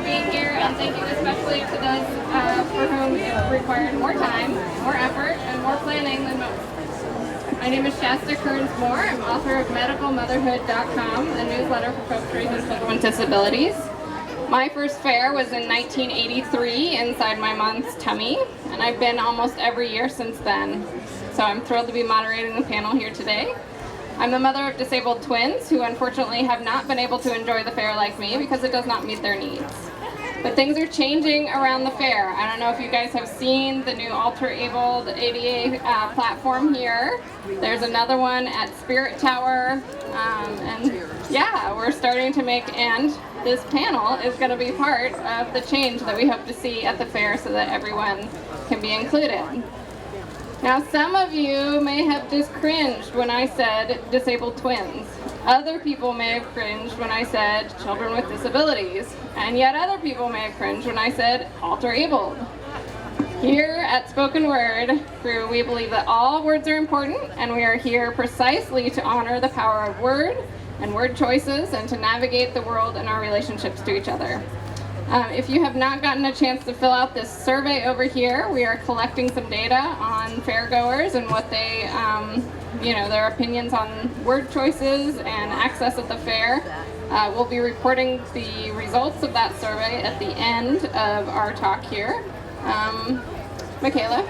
being here, and thank you especially to those for whom it required more time, more effort, and more planning than most. My name is Shasta Kearns-Moore. I'm author of medicalmotherhood.com, a newsletter for folks raising children with disabilities. My first fair was in 1983 inside my mom's tummy, and I've been almost every year since then. So I'm thrilled to be moderating the panel here today. I'm the mother of disabled twins who unfortunately have not been able to enjoy the fair like me because it does not meet their needs. But things are changing around the fair. I don't know if you guys have seen the new alter-abled ADA platform here. There's another one at Spirit Tower, and yeah, we're starting to and this panel is going to be part of the change that we hope to see at the fair so that everyone can be included. Now, some of you may have just cringed when I said disabled twins. Other people may have cringed when I said children with disabilities. And yet other people may have cringed when I said alter-abled. Here at Spoken Word Crew, we believe that all words are important, and we are here precisely to honor the power of word and word choices and to navigate the world and our relationships to each other. If you have not gotten a chance to fill out this survey over here, we are collecting some data on fairgoers and what they, their opinions on word choices and access at the fair. We'll be reporting the results of that survey at the end of our talk here. Michaela,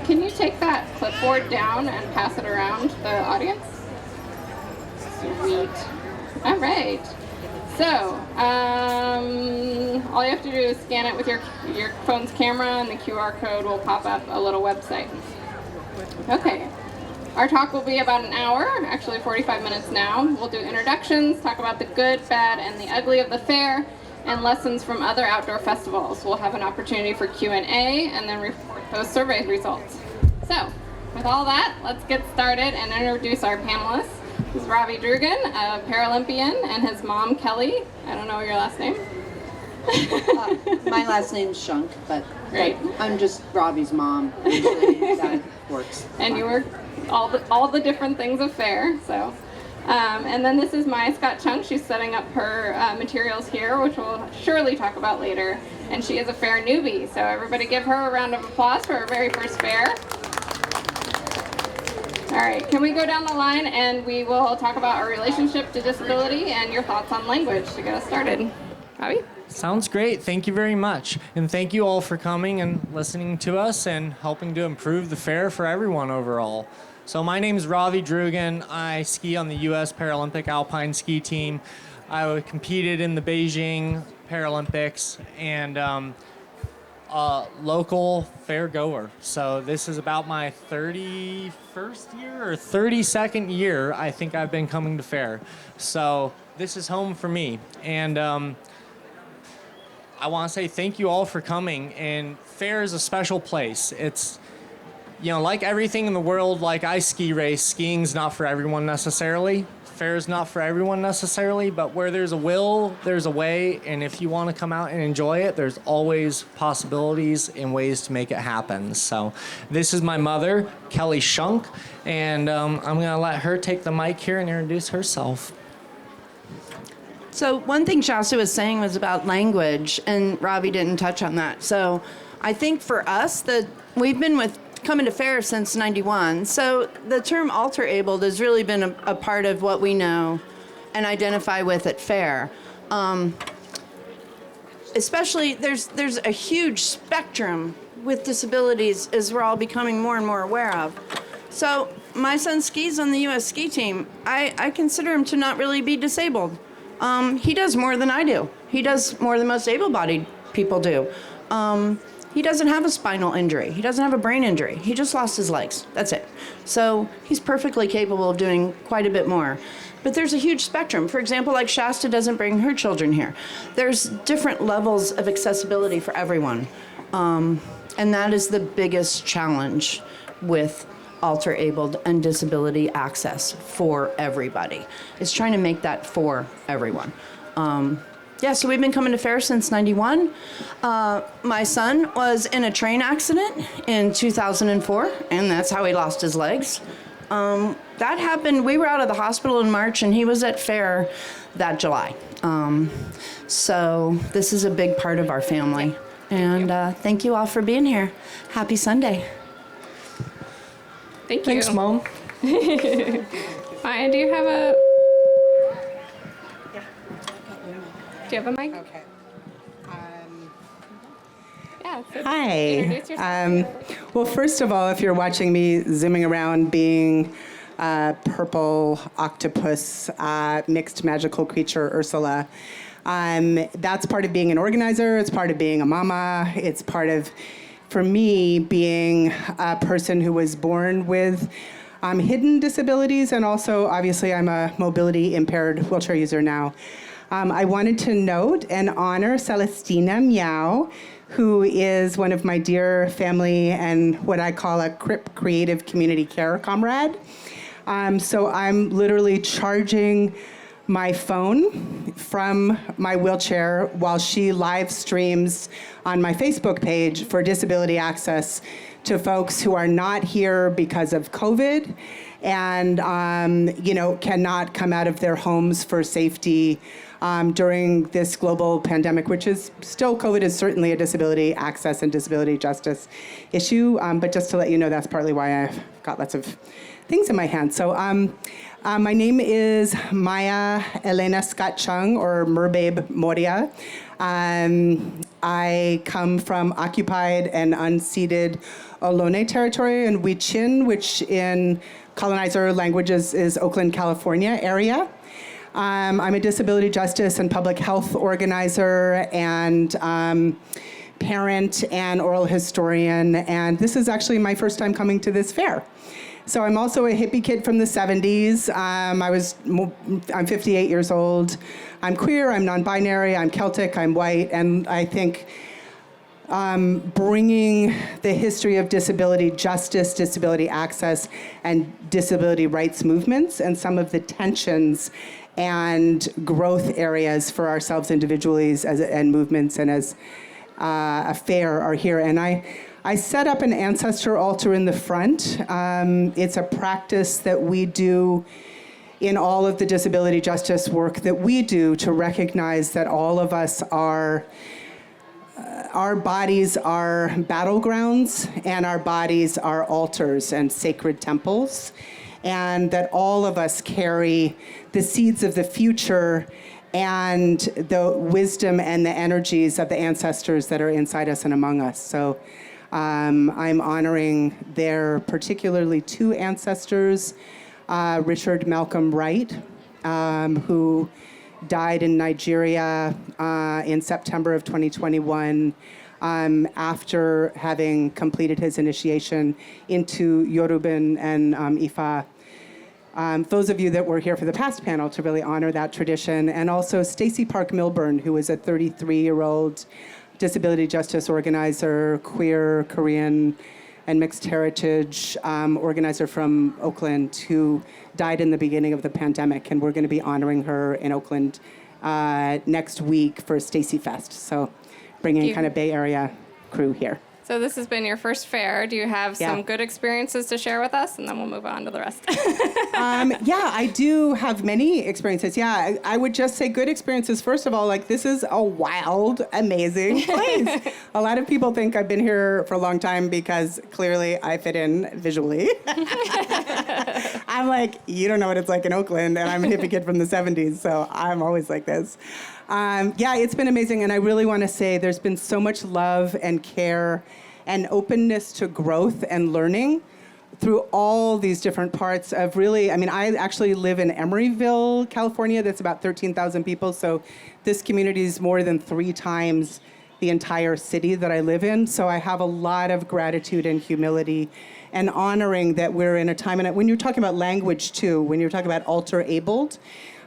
can you take that clipboard down and pass it around the audience? Sweet. All right. So, all you have to do is scan it with your phone's camera, and the QR code will pop up a little website. Okay. Our talk will be about an hour, actually 45 minutes now. We'll do introductions, talk about the good, bad, and the ugly of the fair, and lessons from other outdoor festivals. We'll have an opportunity for Q&A, and then report those survey results. So, with all that, let's get started and introduce our panelists. This is Ravi Drugan, a Paralympian, and his mom, Kelly. I don't know your last name. My last name's Shunk, but Great. I'm just Ravi's mom. Usually that works. And you work all the different things of fair. So, and then this is Maya Scott Chung. She's setting up her materials here, which we'll surely talk about later. And she is a fair newbie. So everybody give her a round of applause for her very first fair. All right, can we go down the line and we will talk about our relationship to disability and your thoughts on language to get us started. Robbie? Sounds great. Thank you very much. And thank you all for coming and listening to us and helping to improve the fair for everyone overall. So my name is Ravi Drugan. I ski on the U.S. Paralympic Alpine Ski Team. I competed in the Beijing Paralympics and local fair goer. So this is about my 31st year or 32nd year I think I've been coming to fair. So this is home for me. And I want to say thank you all for coming. And fair is a special place. It's, like everything in the world, like I ski race, skiing's not for everyone necessarily. Fair is not for everyone necessarily, but where there's a will, there's a way, and if you want to come out and enjoy it, there's always possibilities and ways to make it happen. So this is my mother, Kelly Shunk, and I'm going to let her take the mic here and introduce herself. So one thing Shasta was saying was about language, and Ravi didn't touch on that. So I think for us, we've been coming to fair since 91. So the term alter-abled has really been a part of what we know and identify with at fair. Especially, there's a huge spectrum with disabilities as we're all becoming more and more aware of. So my son skis on the U.S. ski team. I consider him to not really be disabled. He does more than I do. He does more than most able-bodied people do. He doesn't have a spinal injury. He doesn't have a brain injury. He just lost his legs. That's it. So he's perfectly capable of doing quite a bit more. But there's a huge spectrum. For example, like Shasta doesn't bring her children here. There's different levels of accessibility for everyone. And that is the biggest challenge with alter-abled and disability access for everybody. It's trying to make that for everyone. So we've been coming to fair since 91. My son was in a train accident in 2004, and that's how he lost his legs. that happened. We were out of the hospital in March, and he was at fair that July. So this is a big part of our family. And thank you all for being here. Happy Sunday. Thank you. Thanks, Mom. Maya, do you have a... Do you have a mic? Okay. Yeah. So Hi. introduce yourself. Well, first of all, if you're watching me zooming around being purple octopus, mixed magical creature Ursula, that's part of being an organizer. It's part of being a mama. It's part of, for me, being a person who was born with hidden disabilities, and also, obviously, I'm a mobility impaired wheelchair user now. I wanted to note and honor Celestina Miao, who is one of my dear family and what I call a CRIP Creative Community Care comrade. So I'm literally charging my phone from my wheelchair while she live streams on my Facebook page for disability access to folks who are not here because of COVID and cannot come out of their homes for safety during this global pandemic, which is still, COVID is certainly a disability access and disability justice issue. But just to let you know, that's partly why I've got lots of things in my hand. So my name is Maya Elena Scott Chung, or Merbabe Moria. I come from occupied and unceded Ohlone territory in Huichin, which in colonizer languages is Oakland, California area. I'm a disability justice and public health organizer and parent and oral historian, and this is actually my first time coming to this fair. So I'm also a hippie kid from the 70s. I'm 58 years old. I'm queer, I'm non-binary, I'm Celtic, I'm white, and I think bringing the history of disability justice, disability access, and disability rights movements and some of the tensions and growth areas for ourselves individually and movements and as a fair are here. And I set up an ancestor altar in the front. It's a practice that we do in all of the disability justice work that we do to recognize that all of us are, our bodies are battlegrounds and our bodies are altars and sacred temples, and that all of us carry the seeds of the future and the wisdom and the energies of the ancestors that are inside us and among us. So I'm honoring their particularly two ancestors, Richard Malcolm Wright, who died in Nigeria in September of 2021 after having completed his initiation into Yoruban and Ifa. Those of you that were here for the past panel to really honor that tradition, and also Stacey Park Milburn, who is a 33-year-old disability justice organizer, queer, Korean, and mixed heritage organizer from Oakland, who died in the beginning of the pandemic, and we're going to be honoring her in Oakland next week for Stacey Fest. So bringing kind of Bay Area crew here. So this has been your first fair. Do you have some good experiences to share with us? And then we'll move on to the rest. Yeah, I do have many experiences. Yeah, I would just say good experiences. First of all, like, this is a wild, amazing place. A lot of people think I've been here for a long time because clearly I fit in visually. I'm like, you don't know what it's like in Oakland, and I'm a hippie kid from the 70s, so I'm always like this. Yeah, it's been amazing, and I really want to say there's been so much love and care and openness to growth and learning through all these different parts of really, I mean, I actually live in Emeryville, California. That's about 13,000 people, so this community is more than 3 times the entire city that I live in, so I have a lot of gratitude and humility and honoring that we're in a time, and when you're talking about language too, when you're talking about altar-abled,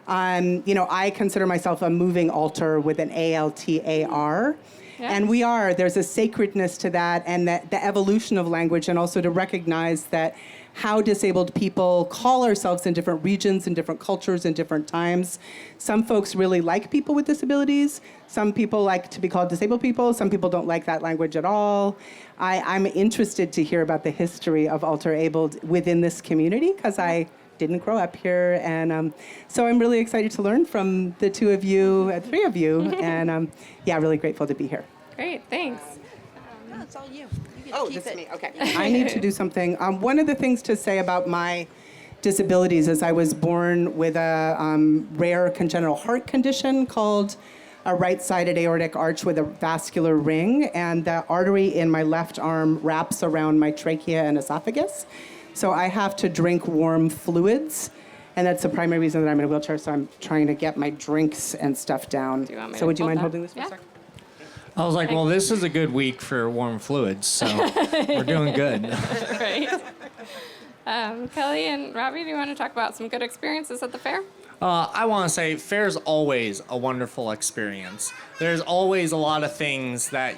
I consider myself a moving altar with an ALTAR. Yeah. And we are. There's a sacredness to that, and that the evolution of language, and also to recognize that how disabled people call ourselves in different regions, in different cultures, in different times. Some folks really like people with disabilities. Some people like to be called disabled people. Some people don't like that language at all. I'm interested to hear about the history of altar-abled within this community, because I didn't grow up here. And so I'm really excited to learn from the two of you, three of you. And yeah, really grateful to be here. Great, thanks. No, it's all you. Oh, this is me. Okay. I need to do something. One of the things to say about my disabilities is I was born with a rare congenital heart condition called a right-sided aortic arch with a vascular ring, and the artery in my left arm wraps around my trachea and esophagus. So I have to drink warm fluids, and that's the primary reason that I'm in a wheelchair, so I'm trying to get my drinks and stuff down. So would you mind holding this for a second? I was like, well, this is a good week for warm fluids, so we're doing good. Right. Kelly and Robbie, do you want to talk about some good experiences at the fair? I want to say fair's always a wonderful experience. There's always a lot of things that,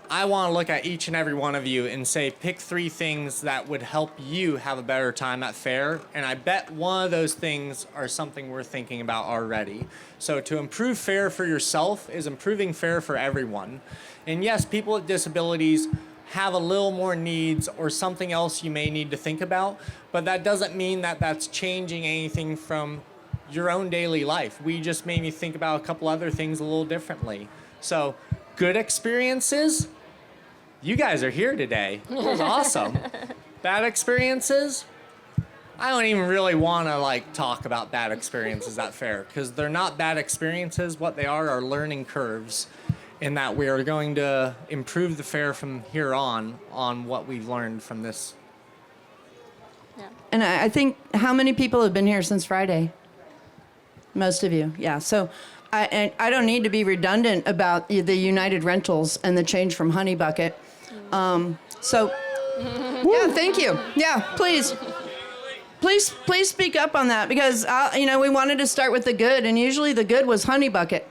I want to look at each and every one of you and say, pick 3 things that would help you have a better time at fair. And I bet one of those things are something we're thinking about already. So to improve fair for yourself is improving fair for everyone. And yes, people with disabilities have a little more needs or something else you may need to think about, but that doesn't mean that that's changing anything from your own daily life. We just made me think about a couple other things a little differently. So good experiences, you guys are here today. It was awesome. Bad experiences, I don't even really want to talk about bad experiences at fair, because they're not bad experiences. What they are learning curves, in that we are going to improve the fair from here on what we've learned from this. Yeah. And I think, how many people have been here since Friday? Most of you, yeah. So I don't need to be redundant about the United Rentals and the change from Honey Bucket. Yeah, thank you. Yeah, please. Please speak up on that, because, we wanted to start with the good, and usually the good was Honey Bucket.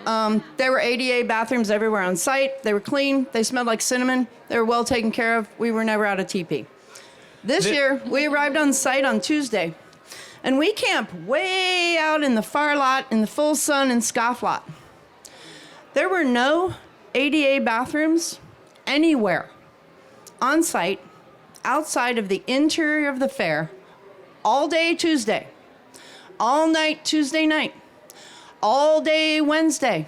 There were ADA bathrooms everywhere on site. They were clean. They smelled like cinnamon. They were well taken care of. We were never out of TP. This year, we arrived on site on Tuesday, and we camped way out in the far lot in the full sun and scoff lot. There were no ADA bathrooms anywhere on site outside of the interior of the fair all day Tuesday, all night Tuesday night, all day Wednesday.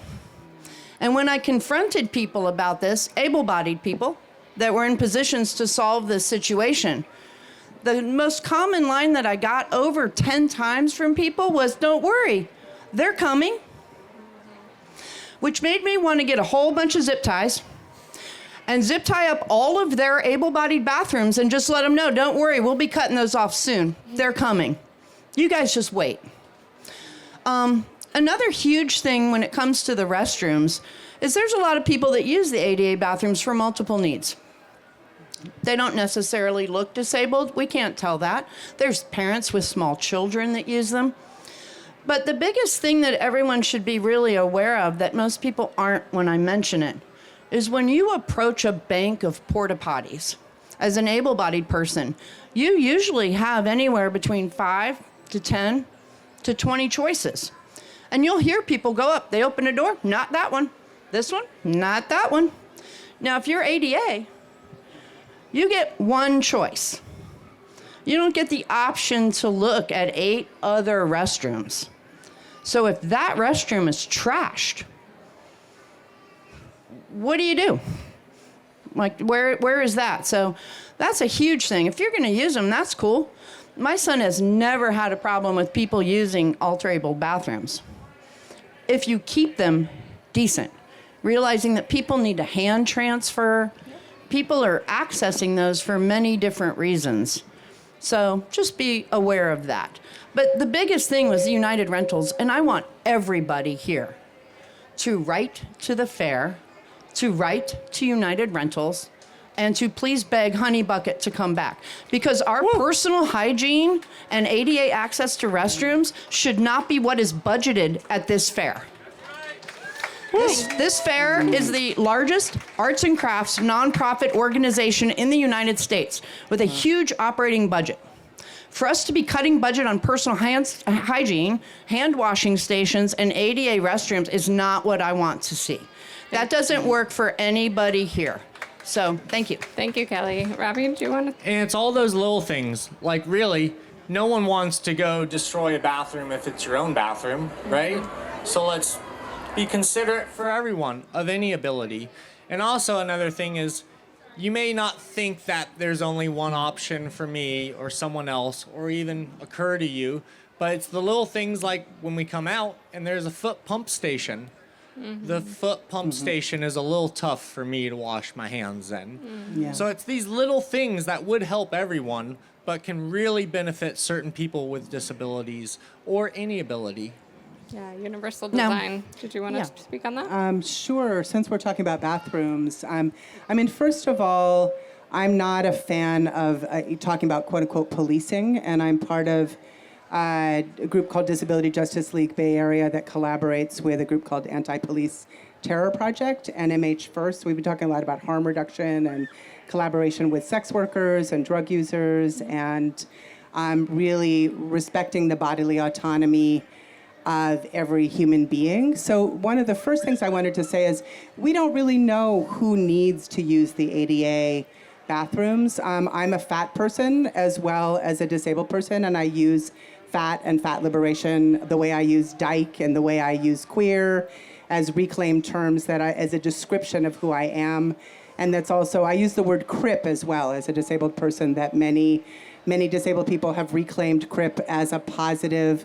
And when I confronted people about this, able-bodied people that were in positions to solve this situation, the most common line that I got over 10 times from people was, "Don't worry, they're coming." Which made me want to get a whole bunch of zip ties and zip tie up all of their able-bodied bathrooms and just let them know, "Don't worry, we'll be cutting those off soon. They're coming. You guys just wait." Another huge thing when it comes to the restrooms is there's a lot of people that use the ADA bathrooms for multiple needs. They don't necessarily look disabled. We can't tell that. There's parents with small children that use them. But the biggest thing that everyone should be really aware of, that most people aren't when I mention it, is when you approach a bank of porta potties as an able-bodied person, you usually have anywhere between 5 to 10 to 20 choices. And you'll hear people go up, they open a door, not that one. This one, not that one. Now, if you're ADA, you get one choice. You don't get the option to look at 8 other restrooms. So if that restroom is trashed, what do you do? Where is that? So that's a huge thing. If you're going to use them, that's cool. My son has never had a problem with people using alter-able bathrooms, if you keep them decent, realizing that people need to hand transfer. People are accessing those for many different reasons. So just be aware of that. But the biggest thing was the United Rentals, and I want everybody here to write to the fair, to write to United Rentals, and to please beg Honey Bucket to come back. Because our personal hygiene and ADA access to restrooms should not be what is budgeted at this fair. This fair is the largest arts and crafts nonprofit organization in the United States with a huge operating budget. For us to be cutting budget on personal hygiene, hand washing stations, and ADA restrooms is not what I want to see. That doesn't work for anybody here. So, thank you. Thank you, Kelly. Robbie, do you want to? And it's all those little things. Really, no one wants to go destroy a bathroom if it's your own bathroom, right? So let's be considerate for everyone of any ability. And also another thing is, you may not think that there's only one option for me or someone else, or even occur to you, but it's the little things like when we come out and there's a foot pump station. The foot pump station is a little tough for me to wash my hands in. Yeah. So it's these little things that would help everyone, but can really benefit certain people with disabilities or any ability. Yeah, universal No. design. Did you want to Yeah. speak on that? Sure. Since we're talking about bathrooms, I mean, first of all, I'm not a fan of talking about quote unquote policing, and I'm part of a group called Disability Justice League Bay Area that collaborates with a group called Anti-Police Terror Project, NMH First. We've been talking a lot about harm reduction and collaboration with sex workers and drug users, and really respecting the bodily autonomy of every human being. So one of the first things I wanted to say is we don't really know who needs to use the ADA bathrooms. I'm a fat person as well as a disabled person, and I use fat and fat liberation the way I use dyke and the way I use queer as reclaimed terms as a description of who I am. And that's also, I use the word CRIP as well as a disabled person, that many disabled people have reclaimed CRIP as a positive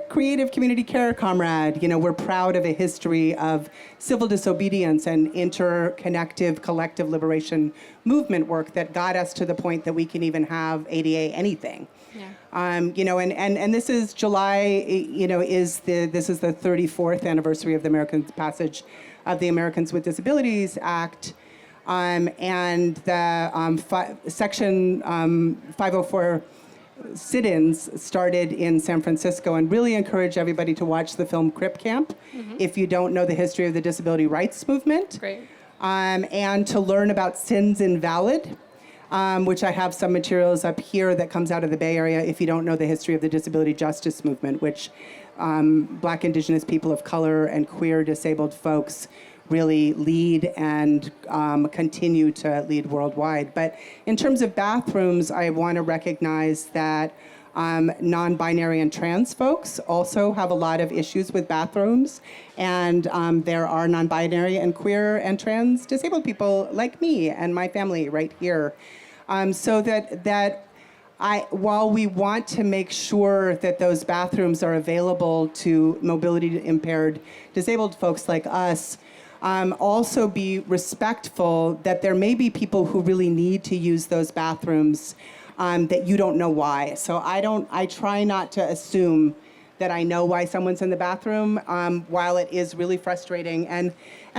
creative community care comrade. You know, we're proud of a history of civil disobedience and interconnective collective liberation movement work that got us to the point that we can even have ADA anything. Yeah. You know, and this is July, you know, this is the 34th anniversary of the American passage of the Americans with Disabilities Act. And the Section 504 sit-ins started in San Francisco, and really encourage everybody to watch the film Crip Camp if you don't know the history of the disability rights movement. Great. And to learn about Sins Invalid, which I have some materials up here that comes out of the Bay Area if you don't know the history of the disability justice movement, which Black, Indigenous people of color and queer disabled folks really lead and continue to lead worldwide. But in terms of bathrooms, I want to recognize that non-binary and trans folks also have a lot of issues with bathrooms, and there are non-binary and queer and trans disabled people like me and my family right here. So that while we want to make sure that those bathrooms are available to mobility impaired disabled folks like us, also be respectful that there may be people who really need to use those bathrooms that you don't know why. So I try not to assume that I know why someone's in the bathroom, while it is really frustrating. And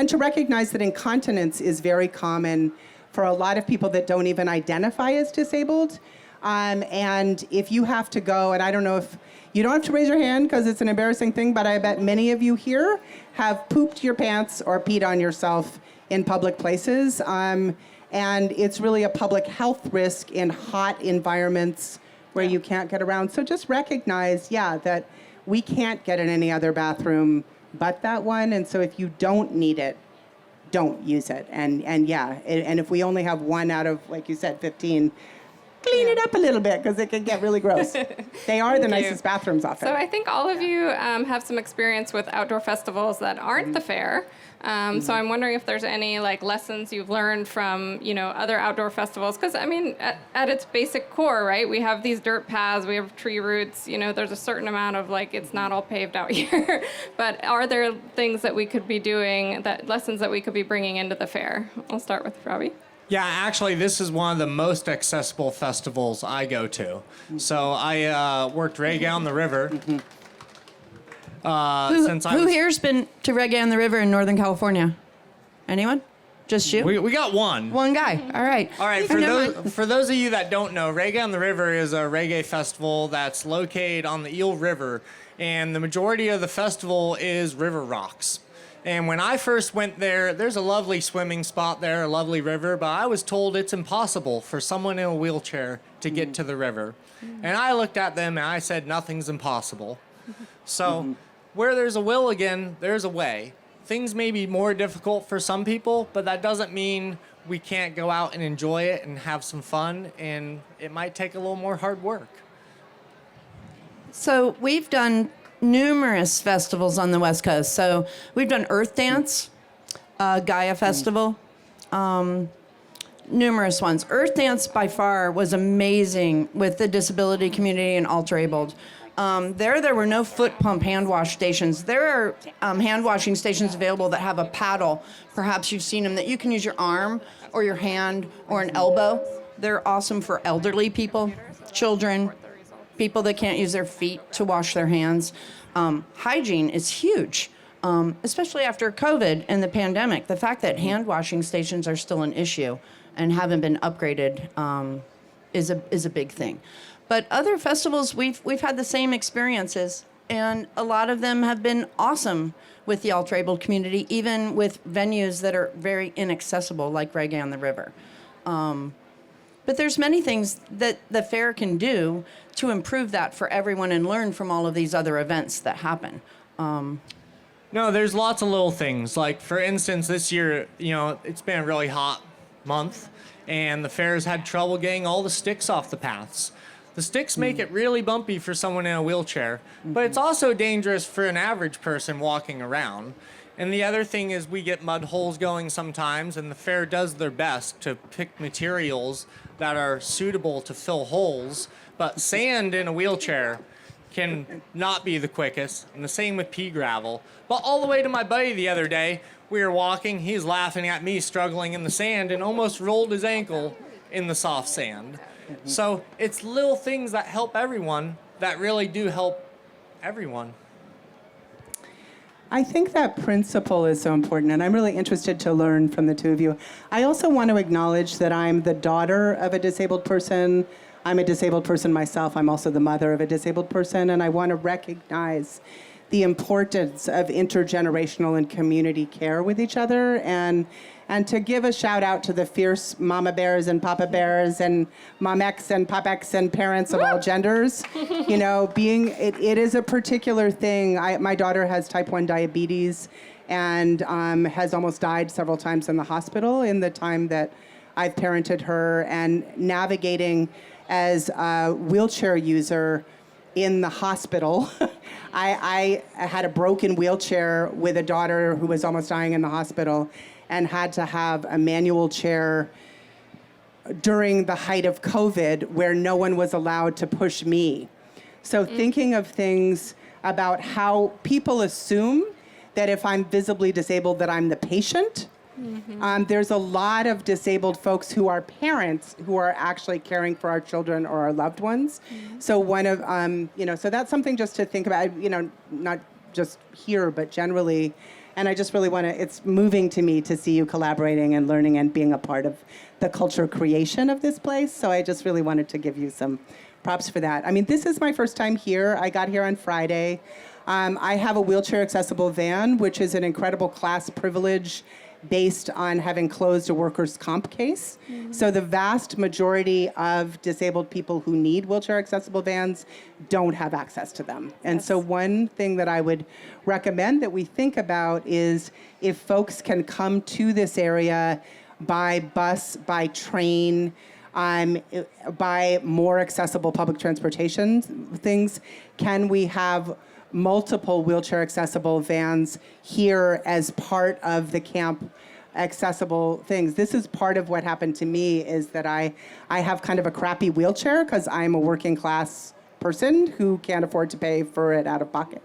to recognize that incontinence is very common for a lot of people that don't even identify as disabled. And if you have to go, and I don't know if, you don't have to raise your hand because it's an embarrassing thing, but I bet many of you here have pooped your pants or peed on yourself in public places. And it's really a public health risk in hot environments where you can't get around. So just recognize, that we can't get in any other bathroom but that one. And so if you don't need it, don't use it. And if we only have one out of, like you said, 15, clean it up a little bit because it can get really gross. They are the nicest bathrooms often. So I think all of you have some experience with outdoor festivals that aren't the fair. So I'm wondering if there's any lessons you've learned from other outdoor festivals, because I mean at its basic core, right? We have these dirt paths, we have tree roots. There's a certain amount of it's not all paved out here. But are there things that we could be doing, lessons that we could be bringing into the fair? I'll start with Robbie. Yeah, actually, this is one of the most accessible festivals I go to. So I worked Reggae on the River. Who here's been to Reggae on the River in Northern California? Anyone? Just you? We got one. One guy. All right. All right, for those of you that don't know, Reggae on the River is a reggae festival that's located on the Eel River, and the majority of the festival is river rocks. And when I first went there, there's a lovely swimming spot there, a lovely river, but I was told it's impossible for someone in a wheelchair to get to the river. And I looked at them and I said, nothing's impossible. So where there's a will again, there's a way. Things may be more difficult for some people, but that doesn't mean we can't go out and enjoy it and have some fun, and it might take a little more hard work. So we've done numerous festivals on the West Coast. So we've done Earth Dance, Gaia Festival, numerous ones. Earth Dance by far was amazing with the disability community and ultra-abled. There were no foot pump hand wash stations. There are hand washing stations available that have a paddle. Perhaps you've seen them that you can use your arm or your hand or an elbow. They're awesome for elderly people, children, people that can't use their feet to wash their hands. Hygiene is huge, especially after COVID and the pandemic. The fact that hand washing stations are still an issue and haven't been upgraded is a big thing. But other festivals, we've had the same experiences, and a lot of them have been awesome with the ultra-abled community, even with venues that are very inaccessible, like Reggae on the River. But there's many things that the fair can do to improve that for everyone and learn from all of these other events that happen. No, there's lots of little things. Like, for instance, this year, it's been a really hot month, and the fair's had trouble getting all the sticks off the paths. The sticks make it really bumpy for someone in a wheelchair, but it's also dangerous for an average person walking around. And the other thing is we get mud holes going sometimes, and the fair does their best to pick materials that are suitable to fill holes, but sand in a wheelchair can not be the quickest, and the same with pea gravel. But all the way to my buddy the other day, we were walking, he's laughing at me struggling in the sand and almost rolled his ankle in the soft sand. So it's little things that help everyone that really do help everyone. I think that principle is so important, and I'm really interested to learn from the two of you. I also want to acknowledge that I'm the daughter of a disabled person. I'm a disabled person myself. I'm also the mother of a disabled person, and I want to recognize the importance of intergenerational and community care with each other, and to give a shout out to the fierce mama bears and papa bears and momex and popex and parents of all genders. It is a particular thing. My daughter has type 1 diabetes and has almost died several times in the hospital in the time that I've parented her, and navigating as a wheelchair user in the hospital. I had a broken wheelchair with a daughter who was almost dying in the hospital and had to have a manual chair during the height of COVID where no one was allowed to push me. So thinking of things about how people assume that if I'm visibly disabled that I'm the patient. There's a lot of disabled folks who are parents who are actually caring for our children or our loved ones. So so that's something just to think about, not just here, but generally. And I just really it's moving to me to see you collaborating and learning and being a part of the culture creation of this place. So I just really wanted to give you some props for that. I mean, this is my first time here. I got here on Friday. I have a wheelchair accessible van, which is an incredible class privilege based on having closed a workers' comp case. So the vast majority of disabled people who need wheelchair accessible vans don't have access to them. And so one thing that I would recommend that we think about is if folks can come to this area by bus, by train, by more accessible public transportation things, can we have multiple wheelchair accessible vans here as part of the camp accessible things? This is part of what happened to me, is that I have kind of a crappy wheelchair because I'm a working class person who can't afford to pay for it out of pocket.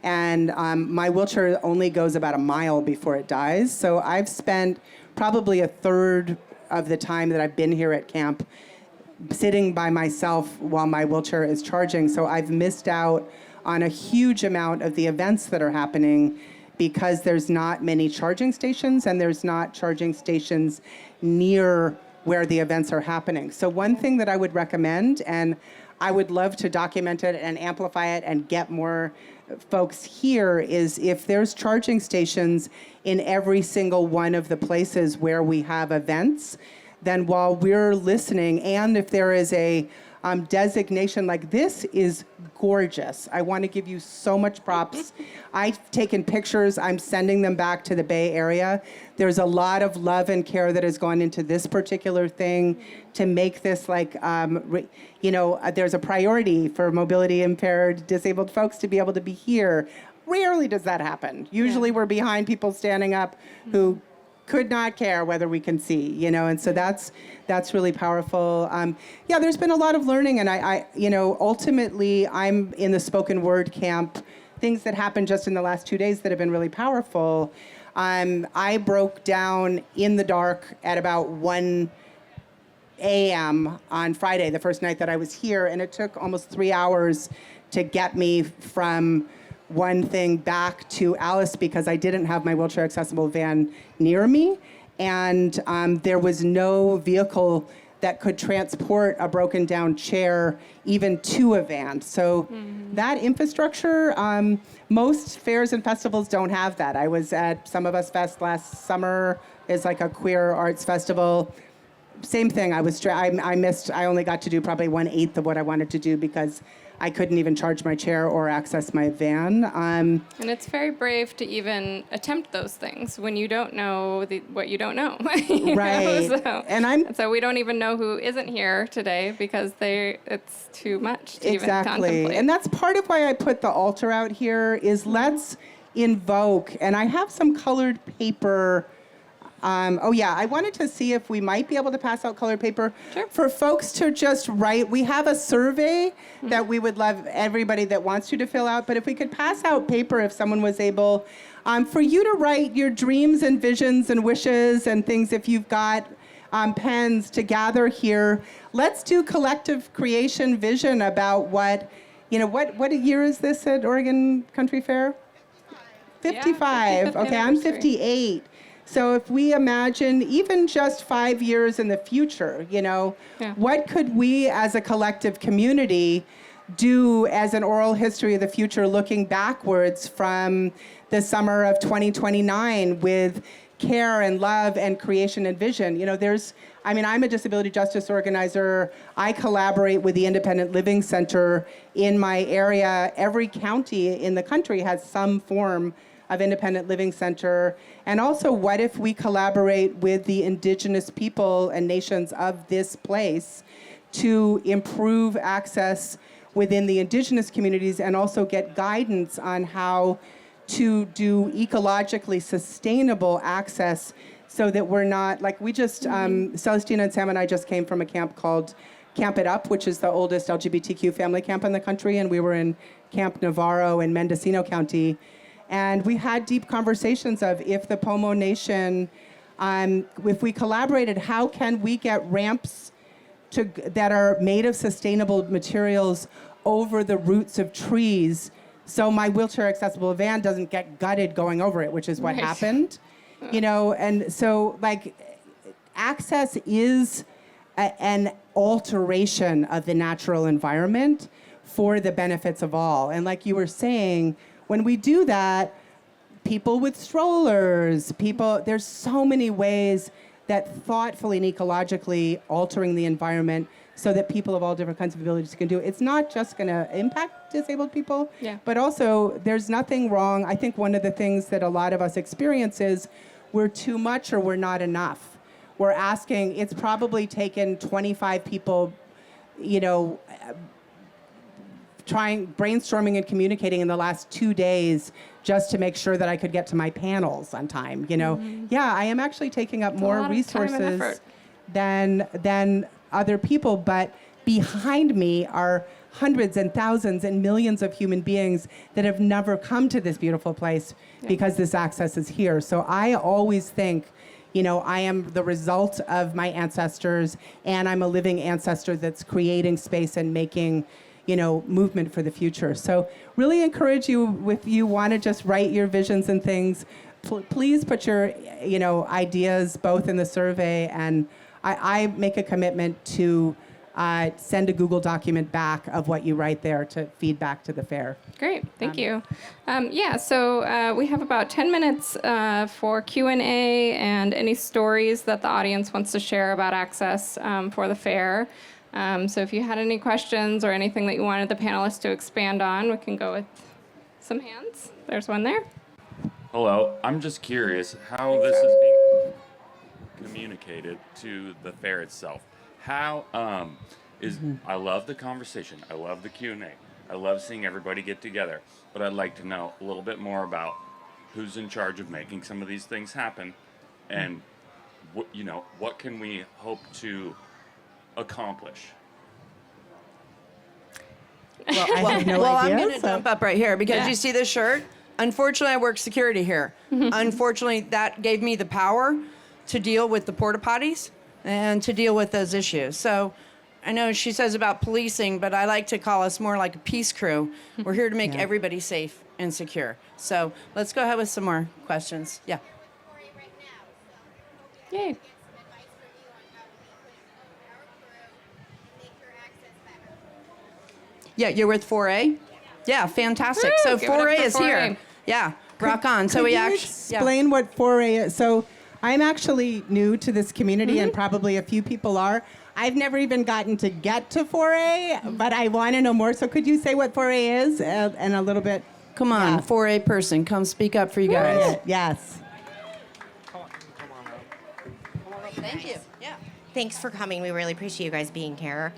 And my wheelchair only goes about a mile before it dies. So I've spent probably a third of the time that I've been here at camp sitting by myself while my wheelchair is charging. So I've missed out on a huge amount of the events that are happening because there's not many charging stations and there's not charging stations near where the events are happening. So one thing that I would recommend, and I would love to document it and amplify it and get more folks here, is if there's charging stations in every single one of the places where we have events, then while we're listening, and if there is a designation. Like, this is gorgeous. I want to give you so much props. I've taken pictures. I'm sending them back to the Bay Area. There's a lot of love and care that has gone into this particular thing to make this like, there's a priority for mobility impaired, disabled folks to be able to be here. Rarely does that happen. Usually we're behind people standing up who could not care whether we can see, and so that's really powerful. There's been a lot of learning, and I ultimately I'm in the spoken word camp. Things that happened just in the last 2 days that have been really powerful. I broke down in the dark at about 1 a.m. on Friday, the first night that I was here, and it took almost 3 hours to get me from one thing back to Alice because I didn't have my wheelchair accessible van near me, and there was no vehicle that could transport a broken down chair even to a van. So that infrastructure, most fairs and festivals don't have that. I was at Some of Us Fest last summer. It's like a queer arts festival. Same thing. I only got to do probably 1/8 of what I wanted to do because I couldn't even charge my chair or access my van. And it's very brave to even attempt those things when you don't know what you don't know. Right. And so we don't even know who isn't here today because it's too much to even contemplate. And that's part of why I put the altar out here is let's invoke, and I have some colored paper. I wanted to see if we might be able to pass out colored paper for folks to just write. We have a survey that we would love everybody that wants to fill out, but if we could pass out paper, if someone was able, for you to write your dreams and visions and wishes and things, if you've got pens to gather here. Let's do collective creation vision about what year is this at Oregon Country Fair? 55. Okay, I'm 58. So if we imagine even just 5 years in the future, what could we as a collective community do as an oral history of the future looking backwards from the summer of 2029 with care and love and creation and vision? I'm a disability justice organizer. I collaborate with the Independent Living Center in my area. Every county in the country has some form of independent living center. And also, what if we collaborate with the indigenous people and nations of this place to improve access within the indigenous communities and also get guidance on how to do ecologically sustainable access so that we're not, like we just, Celestina and Sam and I just came from a camp called Camp It Up, which is the oldest LGBTQ family camp in the country, and we were in Camp Navarro in Mendocino County. And we had deep conversations of if the Pomo Nation, if we collaborated, how can we get ramps that are made of sustainable materials over the roots of trees so my wheelchair accessible van doesn't get gutted going over it, which is what happened. And so access is an alteration of the natural environment for the benefits of all. And like you were saying, when we do that, people with strollers, there's so many ways that thoughtfully and ecologically altering the environment so that people of all different kinds of abilities can do it. It's not just going to impact disabled people, but also there's nothing wrong. I think one of the things that a lot of us experience is we're too much or we're not enough. We're asking, it's probably taken 25 people, brainstorming and communicating in the last 2 days just to make sure that I could get to my panels on time. I am actually taking up more resources than other people, but behind me are hundreds and thousands and millions of human beings that have never come to this beautiful place because this access is here. So I always think, I am the result of my ancestors, and I'm a living ancestor that's creating space and making movement for the future. So really encourage you, if you want to just write your visions and things, please put your, ideas both in the survey, and I make a commitment to send a Google document back of what you write there to feed back to the fair. Great, thank you. So we have about 10 minutes for Q&A and any stories that the audience wants to share about access for the fair. So if you had any questions or anything that you wanted the panelists to expand on, we can go with some hands. There's one there. Hello, I'm just curious how this is being communicated to the fair itself. How I love the conversation. I love the Q&A. I love seeing everybody get together. But I'd like to know a little bit more about who's in charge of making some of these things happen, and what can we hope to accomplish? I have no I'm idea. going to jump up right here because Yeah. you see this shirt? Unfortunately, I work security here. Unfortunately, that gave me the power to deal with the porta potties and to deal with those issues. So I know she says about policing, but I like to call us more like a peace crew. We're here to make Yeah. everybody safe and secure. So let's go ahead with some more questions. Yeah. Yay. Yeah, you're with 4A? Yeah, fantastic. Woo, So give it up 4A for is 4A. here. Yeah, rock on. So Could we you actually explain what 4A is? So I'm actually new to this community, and probably a few people are. I've never even gotten to get to 4A, but I want to know more. So could you say what 4A is and a little bit? Come on, Yeah. 4A person, come speak up for you guys. Yes. Thank you. Yeah. Thanks for coming. We really appreciate you guys being here.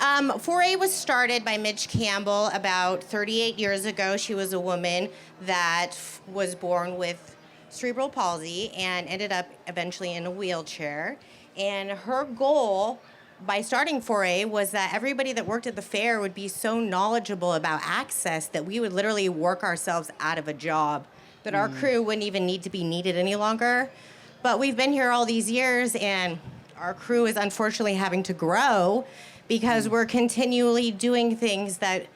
4A was started by Midge Campbell about 38 years ago. She was a woman that was born with cerebral palsy and ended up eventually in a wheelchair. And her goal by starting 4A was that everybody that worked at the fair would be so knowledgeable about access that we would literally work ourselves out of a job, that our crew wouldn't even need to be needed any longer. But we've been here all these years, and our crew is unfortunately having to grow because we're continually doing things that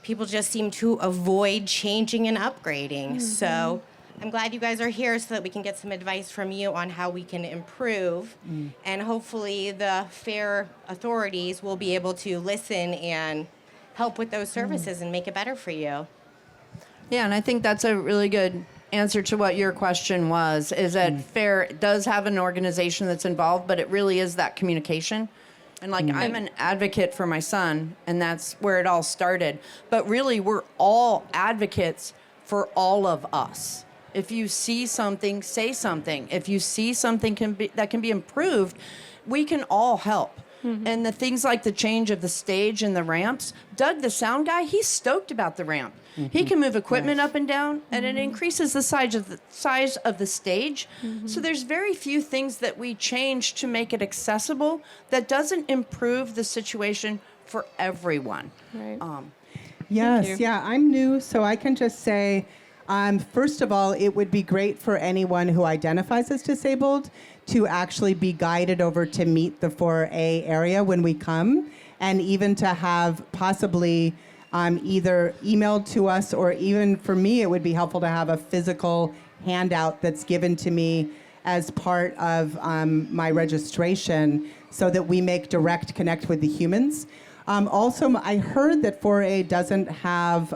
people just seem to avoid changing and upgrading. So I'm glad you guys are here so that we can get some advice from you on how we can improve. And hopefully the fair authorities will be able to listen and help with those services and make it better for you. Yeah, and I think that's a really good answer to what your question was, is that FAIR does have an organization that's involved, but it really is that communication. And like, I'm an advocate for my son, and that's where it all started. But really, we're all advocates for all of us. If you see something, say something. If you see something that can be improved, we can all help. And the things like the change of the stage and the ramps, Doug, the sound guy, he's stoked about the ramp. He can move equipment up and down, and it increases the size of the stage. So there's very few things that we change to make it accessible that doesn't improve the situation for everyone. Right. Yes, you. yeah, I'm new, so I can just say, first of all, it would be great for anyone who identifies as disabled to actually be guided over to meet the 4A area when we come, and even to have possibly either emailed to us, or even for me, it would be helpful to have a physical handout that's given to me as part of my registration so that we make direct connect with the humans. Also, I heard that 4A doesn't have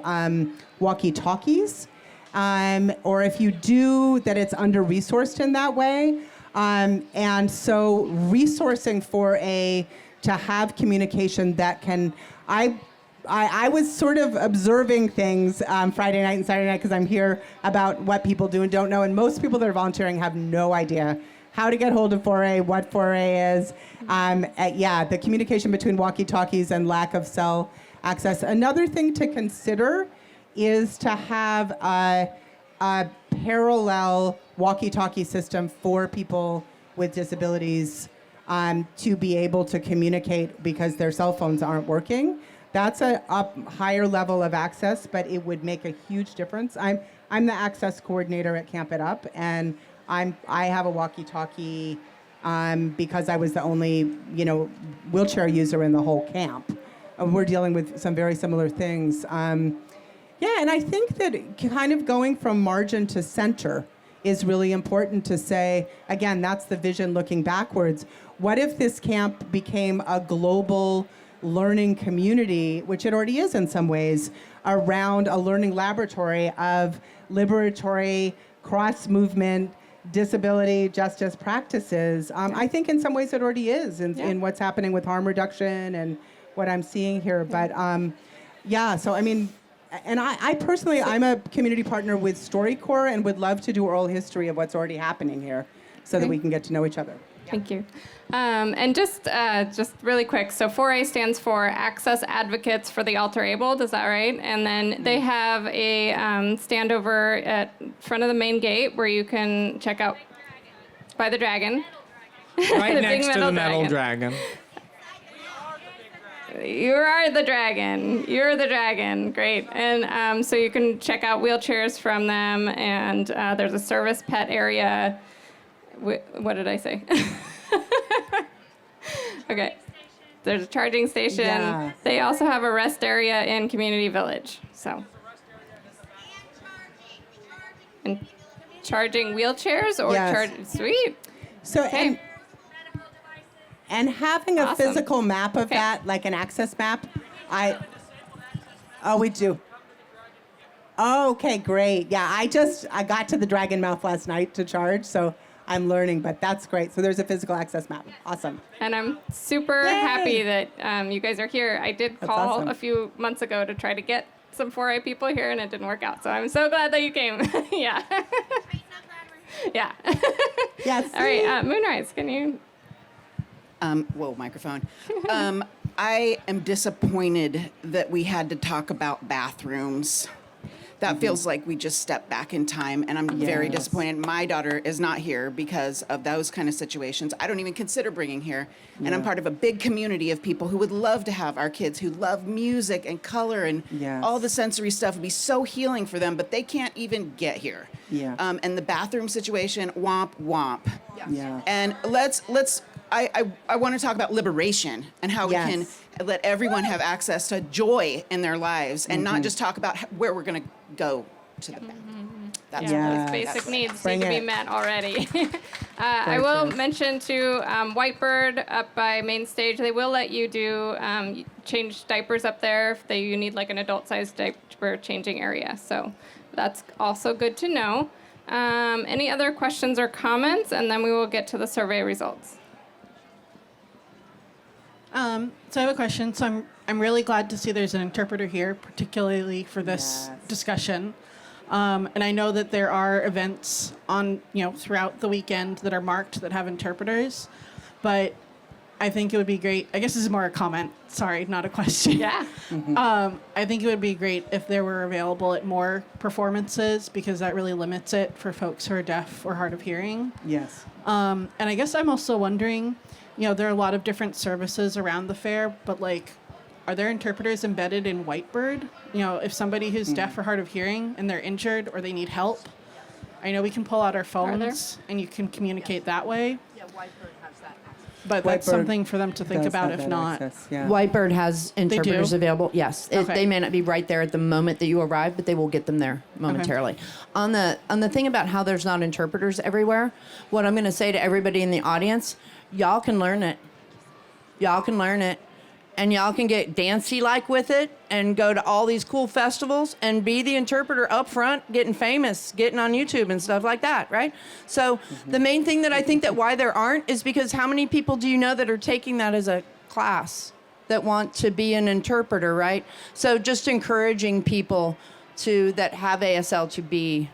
walkie-talkies, or if you do, that it's under-resourced in that way. And so resourcing 4A to have communication that can, I was sort of observing things Friday night and Saturday night because I'm here about what people do and don't know, and most people that are volunteering have no idea how to get hold of 4A, what 4A is. The communication between walkie-talkies and lack of cell access. Another thing to consider is to have a parallel walkie-talkie system for people with disabilities to be able to communicate because their cell phones aren't working. That's a higher level of access, but it would make a huge difference. I'm the access coordinator at Camp It Up, and I have a walkie-talkie because I was the only wheelchair user in the whole camp. We're dealing with some very similar things. And I think that kind of going from margin to center is really important to say, again, that's the vision looking backwards. What if this camp became a global learning community, which it already is in some ways, around a learning laboratory of liberatory, cross-movement, disability justice practices? I think in some ways it already is in what's happening with harm reduction and what I'm seeing here. But yeah, so I mean, and I personally, I'm a community partner with StoryCorps and would love to do oral history of what's already happening here so that we can get to know each other. Thank you. And just really quick, so 4A stands for Access Advocates for the Alter-Abled, is that right? And then they have a stand over at front of the main gate where you can check out by the dragon. Right The next big to the metal dragon. You are the dragon. You're the dragon. Great. And so you can check out wheelchairs from them, and there's a service pet area. What did I say? Okay. There's a charging station. Yeah. They also have a rest area in Community Village. So. And charging wheelchairs or Yes. Sweet. So Okay. and having a Awesome. physical map of Okay. that, like an access map, we do. Oh, okay, great. Yeah, I got to the Dragon Mouth last night to charge, so I'm learning, but that's great. So there's a physical access map. Awesome. And I'm super Yay! happy that you guys are here. I did That's call awesome. a few months ago to try to get some 4A people here, and it didn't work out. So I'm so glad that you came. Yeah. Yeah. Yes. All right, Moonrise, can you? Whoa, microphone. I am disappointed that we had to talk about bathrooms. That feels like we just stepped back in time, and I'm very Yes. disappointed. My daughter is not here because of those kind of situations. I don't even consider bringing here, and I'm part of a big community of people who would love to have our kids who love music and color and Yes. all the sensory stuff would be so healing for them, but they can't even get here. Yeah. And the bathroom situation, womp womp. Yeah. And I want to talk about liberation and how we Yes. can let everyone have access to joy in their lives and not just talk about where we're going to go to the bathroom. That's Yeah. Those basic needs Bring need to be it. met already. I will mention too, Whitebird up by main stage, they will let you do change diapers up there if you need like an adult-sized diaper changing area. So that's also good to know. Any other questions or comments? And then we will get to the survey results. So I have a question. So I'm really glad to see there's an interpreter here, particularly for this Yes. discussion. And I know that there are events on throughout the weekend that are marked that have interpreters, but I think it would be great. I guess this is more a comment. Sorry, not a question. Yeah. I think it would be great if there were available at more performances because that really limits it for folks who are deaf or hard of hearing. Yes. And I guess I'm also wondering, there are a lot of different services around the fair, but are there interpreters embedded in Whitebird? If somebody who's deaf or hard of hearing and they're injured or they need help, I know we can pull out our phones and you can communicate that way. Yeah, Whitebird has that. But that's Whitebird something for them to think Does about have if that not. access, yeah. Whitebird has interpreters do? available. Yes, Okay. they may not be right there at the moment that you arrive, but they will get them there momentarily. On the thing about how there's not interpreters everywhere, what I'm going to say to everybody in the audience, y'all can learn it. Y'all can learn it, and y'all can get dancey-like with it and go to all these cool festivals and be the interpreter up front, getting famous, getting on YouTube and stuff like that, right? So the main thing that I think that why there aren't is because how many people do you know that are taking that as a class that want to be an interpreter, right? So just encouraging people that have ASL to be.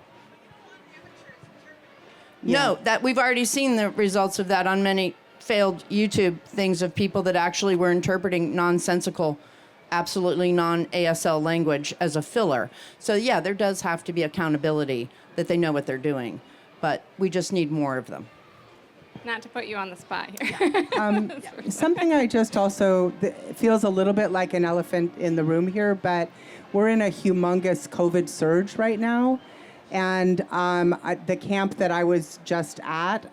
No, that we've already seen the results of that on many failed YouTube things of people that actually were interpreting nonsensical, absolutely non-ASL language as a filler. So yeah, there does have to be accountability that they know what they're doing, but we just need more of them. Not to put you on the spot here. Something I just also feels a little bit like an elephant in the room here, but we're in a humongous COVID surge right now. And the camp that I was just at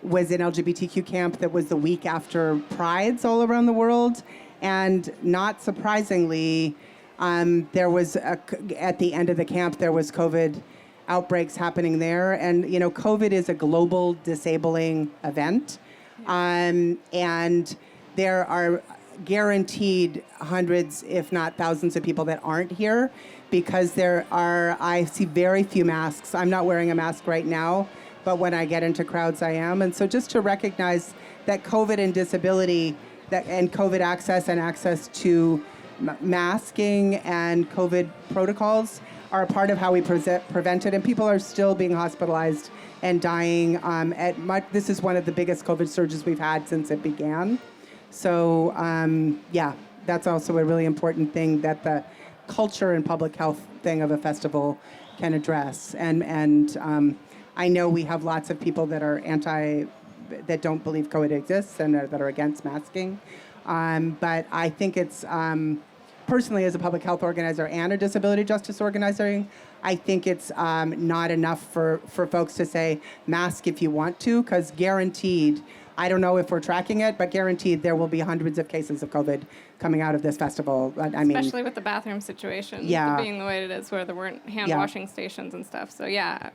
was an LGBTQ camp that was the week after Prides all around the world. And not surprisingly, there was, at the end of the camp, there was COVID outbreaks happening there. And, COVID is a global disabling event. And there are guaranteed hundreds, if not thousands of people that aren't here because I see very few masks. I'm not wearing a mask right now, but when I get into crowds, I am. And so just to recognize that COVID and disability and COVID access and access to masking and COVID protocols are a part of how we prevent it. And people are still being hospitalized and dying. This is one of the biggest COVID surges we've had since it began. So yeah, that's also a really important thing that the culture and public health thing of a festival can address. And I know we have lots of people that are that don't believe COVID exists and that are against masking. But I think it's, personally as a public health organizer and a disability justice organizer, I think it's not enough for folks to say mask if you want to, because guaranteed, I don't know if we're tracking it, but guaranteed there will be hundreds of cases of COVID coming out of this festival. Especially with the bathroom situation Yeah. being the way it is, where there weren't hand washing stations and stuff. So yeah,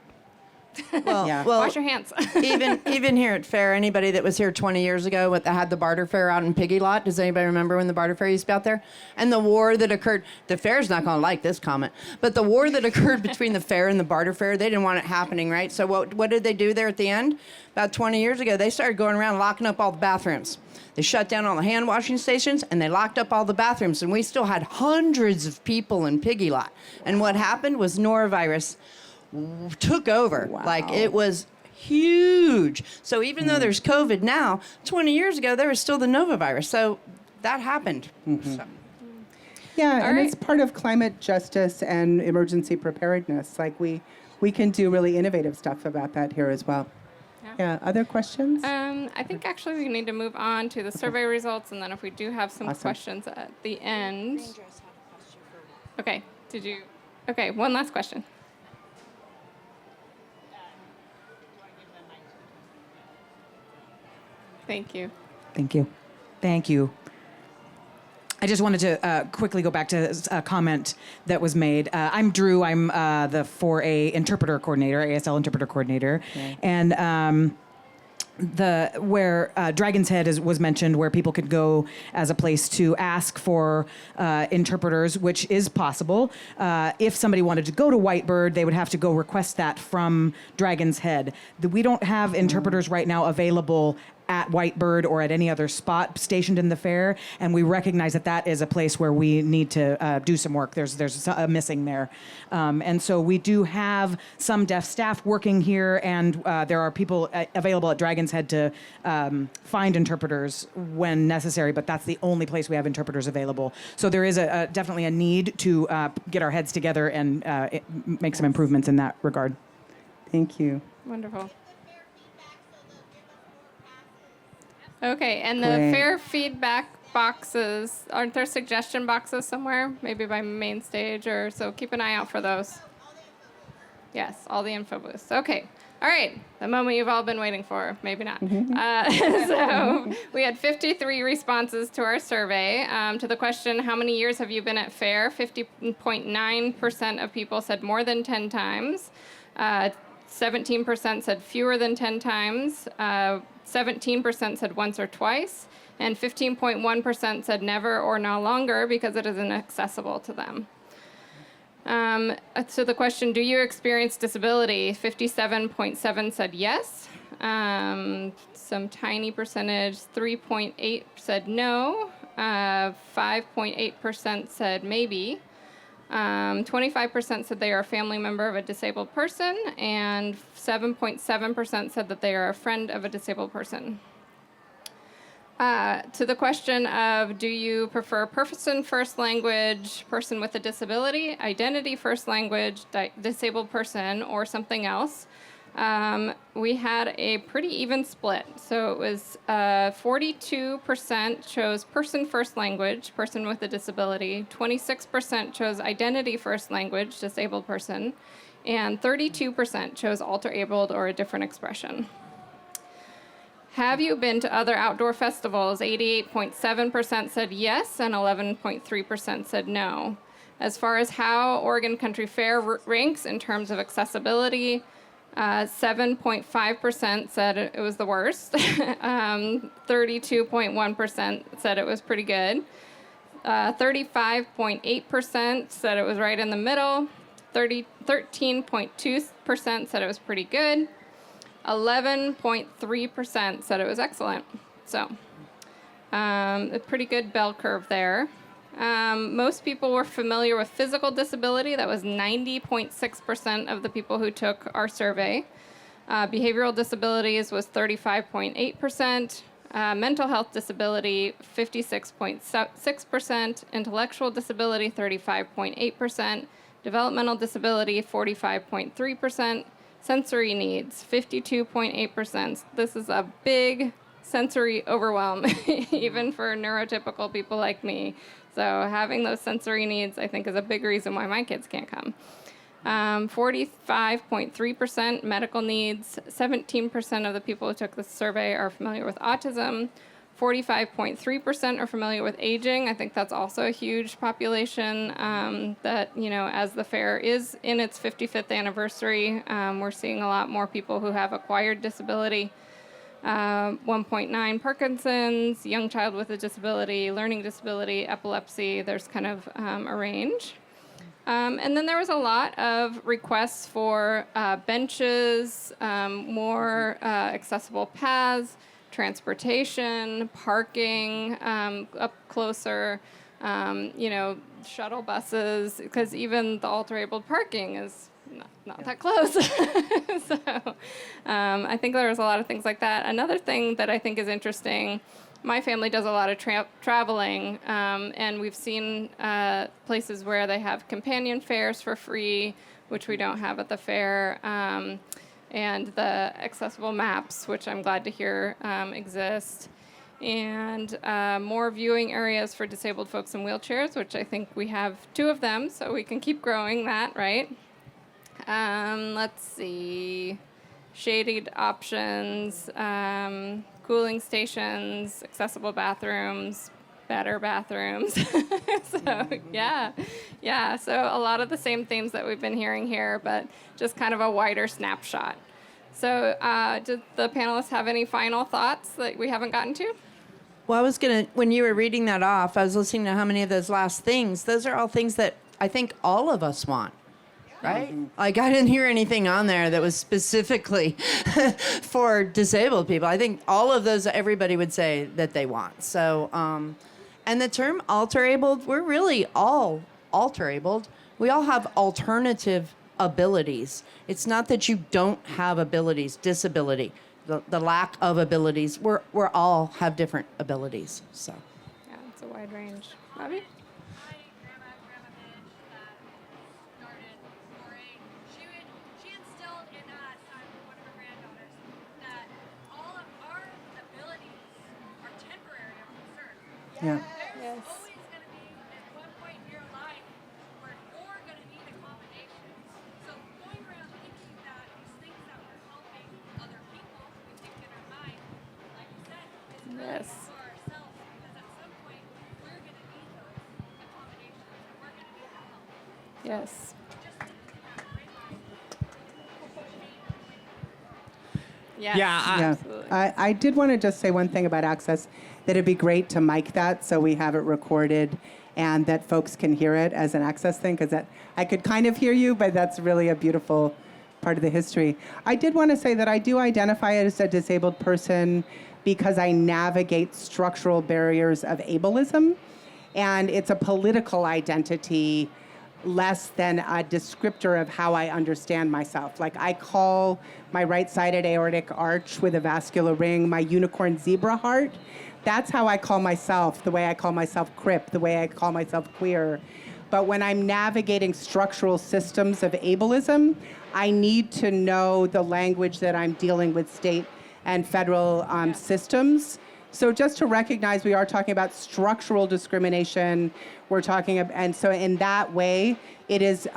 Well, Yeah. well, wash your hands. even here at Fair, anybody that was here 20 years ago had the barter fair out in Piggy Lot, does anybody remember when the barter fair used to be out there? And the war that occurred, the fair's not going to like this comment, but the war that occurred between the fair and the barter fair, they didn't want it happening, right? So what did they do there at the end? About 20 years ago, they started going around locking up all the bathrooms. They shut down all the hand washing stations and they locked up all the bathrooms, and we still had hundreds of people in Piggy Lot. And what happened was norovirus took over. Wow. Like, it was huge. So even though there's COVID now, 20 years ago there was still the novavirus. So that happened. So. Yeah, and right. it's part of climate justice and emergency preparedness. Like we can do really innovative stuff about that here as well. Yeah, other questions? I think actually we need to move on to the survey results, and then if we do have some Awesome. questions at the end. Okay, okay, one last question. Thank you. Thank you. Thank you. I just wanted to quickly go back to a comment that was made. I'm Drew. I'm the 4A interpreter coordinator, ASL interpreter coordinator. Okay. And where Dragon's Head was mentioned, where people could go as a place to ask for interpreters, which is possible. If somebody wanted to go to Whitebird, they would have to go request that from Dragon's Head. We don't have interpreters right now available at Whitebird or at any other spot stationed in the fair, and we recognize that that is a place where we need to do some work. There's a missing there, and so we do have some deaf staff working here, and there are people available at Dragon's Head to find interpreters when necessary, but that's the only place we have interpreters available. So there is definitely a need to get our heads together and make some improvements in that regard. Thank you. Wonderful. Okay, and the Great. fair feedback boxes, aren't there suggestion boxes somewhere? Maybe by main stage or so. Keep an eye out for those. Yes, all the info booths. Okay. All right, the moment you've all been waiting for. Maybe not. So we had 53 responses to our survey. To the question, how many years have you been at fair? 50.9% of people said more than 10 times. 17% said fewer than 10 times. 17% said once or twice. And 15.1% said never or no longer because it is inaccessible to them. So the question, do you experience disability? 57.7 said yes. Some tiny percentage, 3.8 said no. 5.8% said maybe. 25% said they are a family member of a disabled person, and 7.7% said that they are a friend of a disabled person. To the question of, do you prefer person first language, person with a disability, identity first language, disabled person, or something else? We had a pretty even split. So it was 42% chose person first language, person with a disability, 26% chose identity first language, disabled person, and 32% chose alter-abled or a different expression. Have you been to other outdoor festivals? 88.7% said yes, and 11.3% said no. As far as how Oregon Country Fair ranks in terms of accessibility, 7.5% said it was the worst. 32.1% said it was pretty good. 35.8% said it was right in the middle. 13.2% said it was pretty good. 11.3% said it was excellent. So A pretty good bell curve there. Most people were familiar with physical disability. That was 90.6% of the people who took our survey. Behavioral disabilities was 35.8%. Mental health disability, 56.6%. Intellectual disability, 35.8%. Developmental disability, 45.3%. Sensory needs, 52.8%. This is a big sensory overwhelm, even for neurotypical people like me. So having those sensory needs, I think, is a big reason why my kids can't come. 45.3% medical needs. 17% of the people who took the survey are familiar with autism. 45.3% are familiar with aging. I think that's also a huge population that, as the fair is in its 55th anniversary, we're seeing a lot more people who have acquired disability. 1.9 Parkinson's, young child with a disability, learning disability, epilepsy. There's kind of a range. And then there was a lot of requests for benches, more accessible paths, transportation, parking up closer, shuttle buses, because even the alter-abled parking is not that close. So I think there was a lot of things like that. Another thing that I think is interesting, my family does a lot of traveling, and we've seen places where they have companion fares for free, which we don't have at the fair, and the accessible maps, which I'm glad to hear exist, and more viewing areas for disabled folks in wheelchairs, which I think we have 2 of them, so we can keep growing that, right? Let's see, shaded options, cooling stations, accessible bathrooms, better bathrooms. So so a lot of the same themes that we've been hearing here, but just kind of a wider snapshot. So did the panelists have any final thoughts that we haven't gotten to? Well, when you were reading that off, I was listening to how many of those last things, those are all things that I think all of us want. Right? Like, I didn't hear anything on there that was specifically for disabled people. I think all of those, everybody would say that they want. So, and the term alter-abled, we're really all alter-abled. We all have alternative abilities. It's not that you don't have abilities, disability, the lack of abilities. We're all have different abilities. So, yeah, it's a wide range. Bobby? Yeah. Yes. Always going to be at one point in your life where you're going to need accommodations. So going around thinking that these things that we're helping other people, we think in our mind, like you said, is really Yes. for ourselves, because at some point we're going to need those accommodations and we're going to need the help. Yes. Just to Yes. Yeah, Absolutely. I did want to just say one thing about access, that it'd be great to mic that so we have it recorded and that folks can hear it as an access thing, because that I could kind of hear you, but that's really a beautiful part of the history. I did want to say that I do identify as a disabled person because I navigate structural barriers of ableism, and it's a political identity less than a descriptor of how I understand myself. Like, I call my right-sided aortic arch with a vascular ring my unicorn zebra heart. That's how I call myself, the way I call myself crip, the way I call myself queer. But when I'm navigating structural systems of ableism, I need to know the language that I'm dealing with state and federal systems. So just to recognize, we are talking about structural discrimination. We're talking about, and so in that way, it is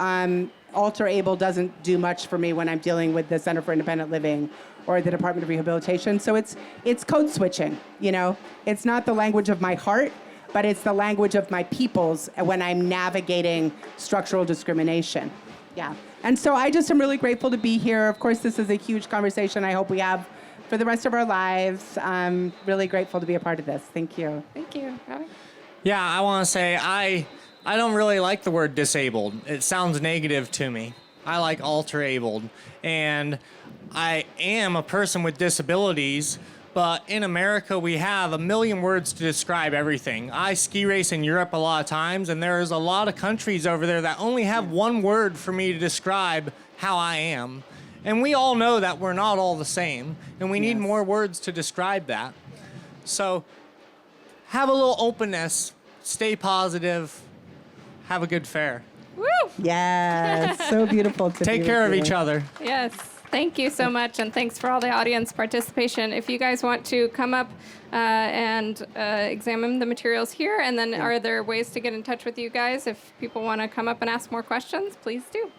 alter-able doesn't do much for me when I'm dealing with the Center for Independent Living or the Department of Rehabilitation. So it's code switching, It's not the language of my heart, but it's the language of my peoples when I'm navigating structural discrimination. Yeah. And so I just am really grateful to be here. Of course, this is a huge conversation I hope we have for the rest of our lives. I'm really grateful to be a part of this. Thank you. Thank you. Bobby? Yeah, I want to say I don't really like the word disabled. It sounds negative to me. I like alter-abled. And I am a person with disabilities, But in America, we have a million words to describe everything. I ski race in Europe a lot of times, and there's a lot of countries over there that only have one word for me to describe how I am. And we all know that we're not all the same, and we need more words to describe that. So have a little openness, stay positive, have a good fair. Woo! Yes, so beautiful to Take be care of with each you. other. Yes. Thank you so much, and thanks for all the audience participation. If you guys want to come up and examine the materials here, and then are there ways to get in touch with you guys if people want to come up and ask more questions, please do.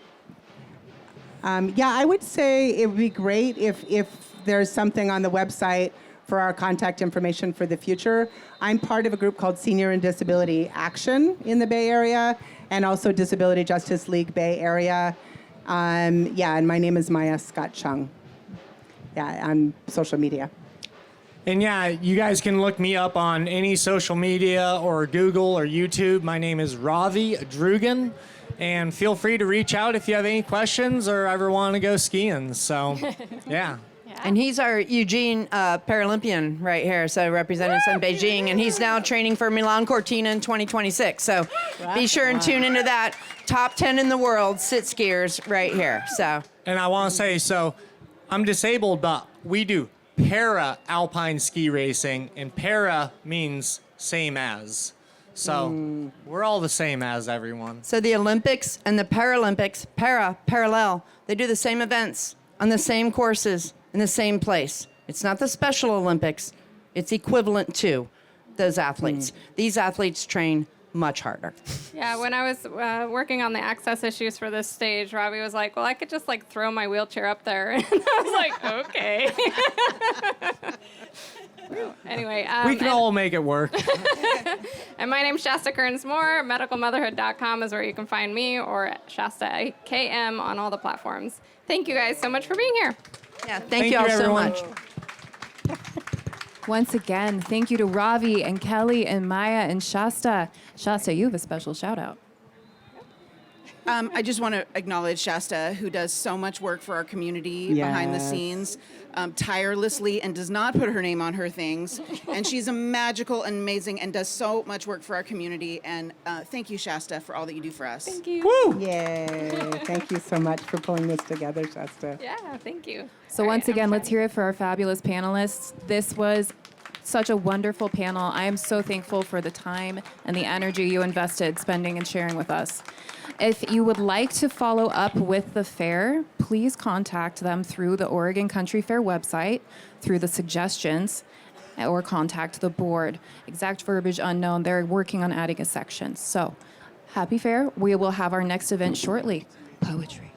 Yeah, I would say it would be great if there's something on the website for our contact information for the future. I'm part of a group called Senior and Disability Action in the Bay Area, and also Disability Justice League Bay Area. Yeah, and my name is Maya Scott Chung. Yeah, on social media. And yeah, you guys can look me up on any social media or Google or YouTube. My name is Ravi Drugan. And feel free to reach out if you have any questions or ever want to go skiing. So, yeah. And he's our Eugene Paralympian right here, so representing us in Beijing, and he's now training for Milan Cortina in 2026. So be sure and tune into that. Top 10 in the world sit skiers right here. So. And I want to say, so I'm disabled, but we do para-alpine ski racing, and para means same as. So we're all the same as everyone. So the Olympics and the Paralympics, parallel, they do the same events on the same courses in the same place. It's not the Special Olympics. It's equivalent to those athletes. These athletes train much harder. Yeah, when I was working on the access issues for this stage, Robbie was like, well, I could just like throw my wheelchair up there. And I was like, okay. Anyway. We can all make it work. And my name's Shasta Kearns-Moore. MedicalMotherhood.com is where you can find me, or Shasta KM on all the platforms. Thank you guys so much for being here. Yeah, thank you all so everyone. much. Once again, thank you to Ravi and Kelly and Maya and Shasta. Shasta, you have a special shout out. I just want to acknowledge Shasta, who does so much work for our community behind the Yes. scenes, tirelessly, and does not put her name on her things. And she's a magical and amazing and does so much work for our community. And thank you, Shasta, for all that you do for us. Thank you. Woo! Yay. Thank you so much for pulling this together, Shasta. Yeah, thank you. So All right, once I'm again, let's sorry. hear it for our fabulous panelists. This was such a wonderful panel. I am so thankful for the time and the energy you invested spending and sharing with us. If you would like to follow up with the fair, please contact them through the Oregon Country Fair website, through the suggestions, or contact the board. Exact verbiage unknown. They're working on adding a section. So, happy fair. We will have our next event shortly. Poetry.